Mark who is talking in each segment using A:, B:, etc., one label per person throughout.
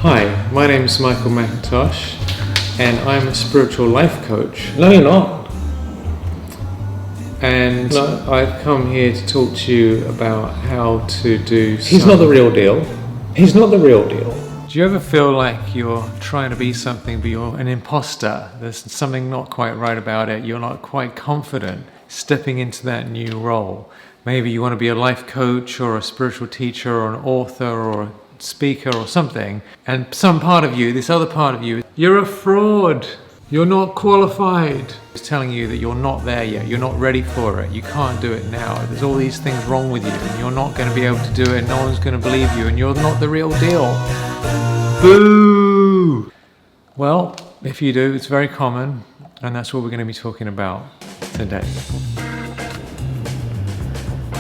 A: Hi, my name is 𝐀𝐜�𝐚𝐝 and I'm a spiritual life coach.
B: No, you're not.
A: And I've come here to talk to you about how to do
B: He's not the real deal. He's not the real deal.
A: Do you ever feel like you're trying to be something but you're an imposter? There's something not quite right about it. You're not quite confident stepping into that new role. Maybe you want to be a life coach or a spiritual teacher or an author or a speaker or something, and some part of you, this other part of you, you're a fraud, you're not qualified. It's telling you that you're not there yet, you're not ready for it, you can't do it now, there's all these things wrong with you and you're not going to be able to do it, no one's going to believe you and you're not the real deal. Boo! Well, if you do, it's very common, and that's what we're going to be talking about today.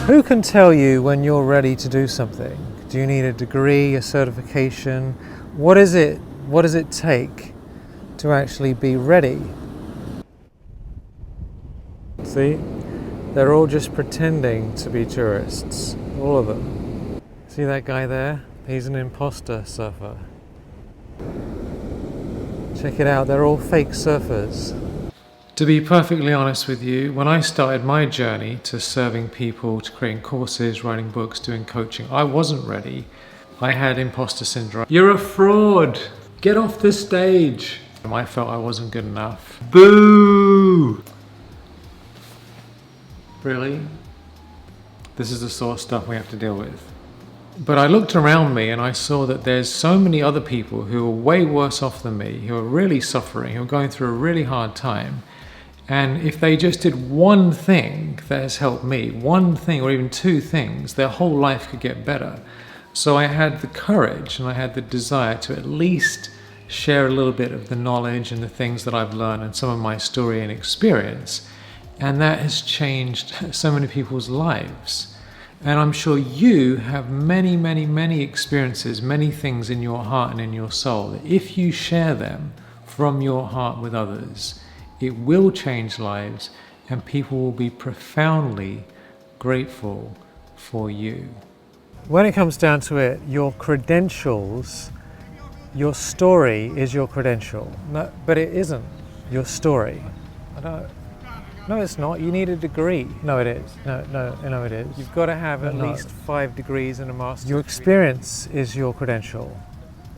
A: Who can tell you when you're ready to do something? Do you need a degree, a certification? What does it take to actually be ready? See, they're all just pretending to be tourists, all of them. See that guy there? He's an imposter surfer. Check it out, they're all fake surfers. To be perfectly honest with you, when I started my journey to serving people, to creating courses, writing books, doing coaching, I wasn't ready. I had imposter syndrome. You're a fraud! Get off the stage! I felt I wasn't good enough. Boo! Really? This is the sort of stuff we have to deal with. But I looked around me and I saw that there's so many other people who are way worse off than me, who are really suffering, who are going through a really hard time. And if they just did one thing that has helped me, one thing or even two things, their whole life could get better. So I had the courage and I had the desire to at least share a little bit of the knowledge and the things that I've learned and some of my story and experience. And that has changed so many people's lives. And I'm sure you have many, many, many experiences, many things in your heart and in your soul, that if you share them from your heart with others, it will change lives and people will be profoundly grateful for you. When it comes down to it, your credentials, your story is your credential. No, but it isn't your story. No, it's not. You need a degree. No, it is. No, it is. You've got to have at least 5 degrees and a master's. Your experience is your credential.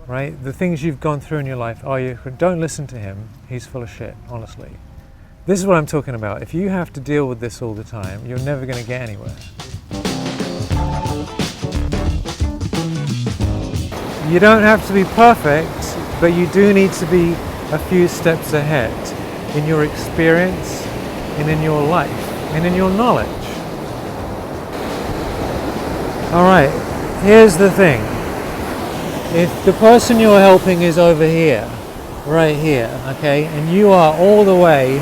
A: Right? The things you've gone through in your life are you. Don't listen to him. He's full of shit, honestly. This is what I'm talking about. If you have to deal with this all the time, you're never going to get anywhere. You don't have to be perfect, but you do need to be a few steps ahead in your experience and in your life and in your knowledge. All right, here's the thing. If the person you're helping is over here, right here, okay, and you are all the way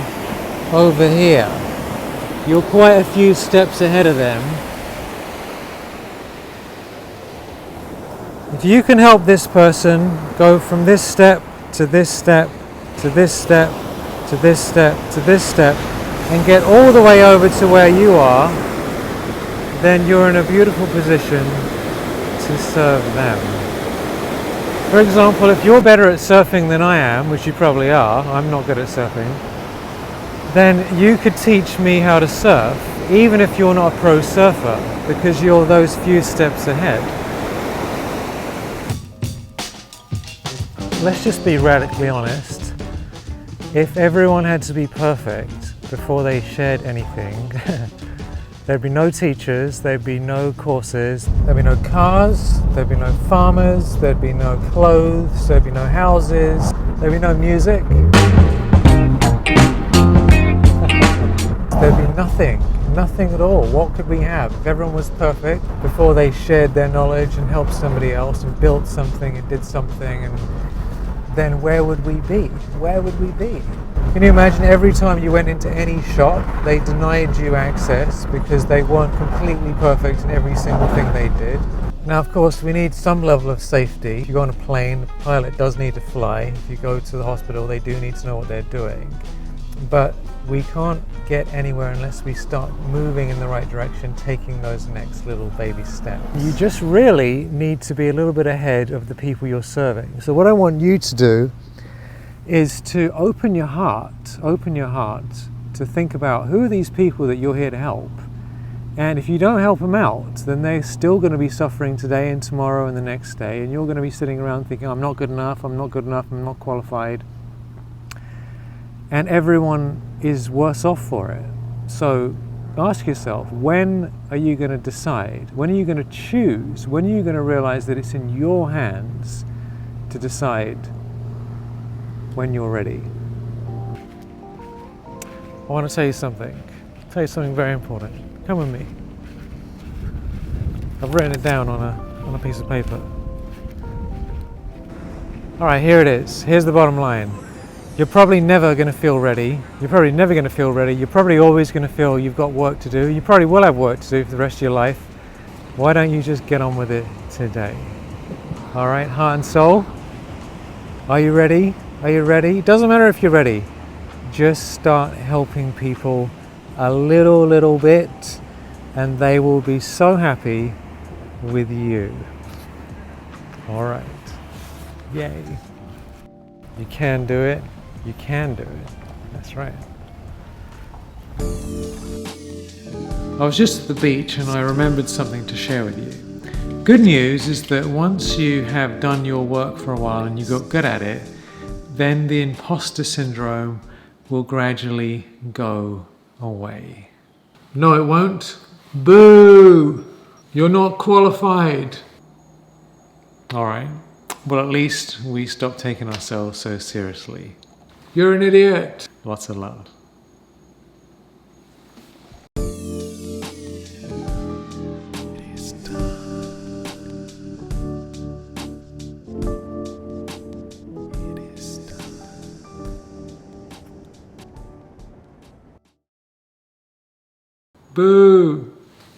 A: over here, you're quite a few steps ahead of them. If you can help this person go from this step to this step to this step to this step to this step and get all the way over to where you are, then you're in a beautiful position to serve them. For example, if you're better at surfing than I am, which you probably are, I'm not good at surfing, then you could teach me how to surf, even if you're not a pro surfer, because you're those few steps ahead. Let's just be radically honest. If everyone had to be perfect before they shared anything, there'd be no teachers, there'd be no courses, there'd be no cars, there'd be no farmers, there'd be no clothes, there'd be no houses, there'd be no music. There'd be nothing at all. What could we have? If everyone was perfect before they shared their knowledge and helped somebody else and built something and did something, and then where would we be? Where would we be? Can you imagine every time you went into any shop, they denied you access because they weren't completely perfect in every single thing they did? Now, of course, we need some level of safety. If you go on a plane, the pilot does need to fly. If you go to the hospital, they do need to know what they're doing. But we can't get anywhere unless we start moving in the right direction, taking those next little baby steps. You just really need to be a little bit ahead of the people you're serving. So what I want you to do is to open your heart to think about who are these people that you're here to help. And if you don't help them out, then they're still going to be suffering today and tomorrow and the next day, and you're going to be sitting around thinking, I'm not good enough, I'm not good enough, I'm not qualified. And everyone is worse off for it. So ask yourself, when are you going to decide? When are you going to choose? When are you going to realize that it's in your hands to decide when you're ready? I want to tell you something very important. Come with me. I've written it down on a piece of paper. All right, here it is. Here's the bottom line. You're probably never going to feel ready. You're probably never going to feel ready. You're probably always going to feel you've got work to do. You probably will have work to do for the rest of your life. Why don't you just get on with it today? All right, heart and soul. Are you ready? Are you ready? Doesn't matter if you're ready. Just start helping people a little bit, and they will be so happy with you. All right. Yay. You can do it. You can do it. That's right. I was just at the beach and I remembered something to share with you. Good news is that once you have done your work for a while and you got good at it, then the imposter syndrome will gradually go away. No, it won't. Boo! You're not qualified. All right. Well, at least we stop taking ourselves so seriously. You're an idiot. Lots of love. Boo!